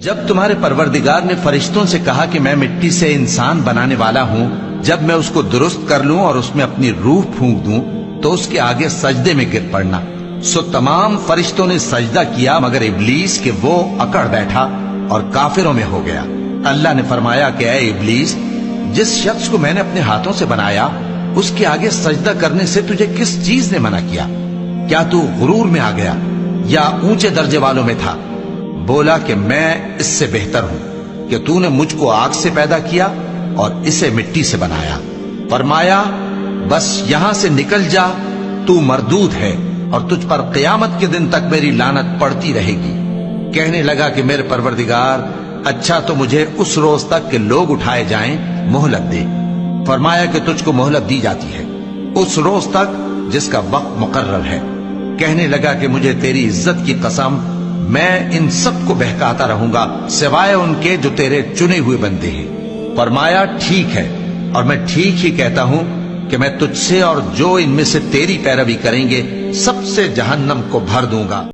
جب تمہارے پروردگار نے فرشتوں سے کہا کہ میں مٹی سے انسان بنانے والا ہوں، جب میں اس کو درست کر لوں اور اس میں اپنی روح پھونک دوں تو اس کے آگے سجدے میں گر پڑنا، سو تمام فرشتوں نے سجدہ کیا مگر ابلیس کہ وہ اکڑ بیٹھا اور کافروں میں ہو گیا۔ اللہ نے فرمایا کہ اے ابلیس، جس شخص کو میں نے اپنے ہاتھوں سے بنایا اس کے آگے سجدہ کرنے سے تجھے کس چیز نے منع کیا؟ کیا تو غرور میں آ گیا یا اونچے درجے والوں میں تھا؟ بولا کہ میں اس سے بہتر ہوں کہ تو نے مجھ کو آگ سے پیدا کیا اور اسے مٹی سے بنایا۔ فرمایا بس یہاں سے نکل جا، تو مردود ہے اور تجھ پر قیامت کے دن تک میری لعنت پڑتی رہے گی۔ کہنے لگا کہ میرے پروردگار، اچھا تو مجھے اس روز تک کہ لوگ اٹھائے جائیں مہلت دے۔ فرمایا کہ تجھ کو مہلت دی جاتی ہے اس روز تک جس کا وقت مقرر ہے۔ کہنے لگا کہ مجھے تیری عزت کی قسم، میں ان سب کو بہکاتا رہوں گا سوائے ان کے جو تیرے چنے ہوئے بندے ہیں۔ فرمایا ٹھیک ہے، اور میں ٹھیک ہی کہتا ہوں کہ میں تجھ سے اور جو ان میں سے تیری پیروی کریں گے سب سے جہنم کو بھر دوں گا۔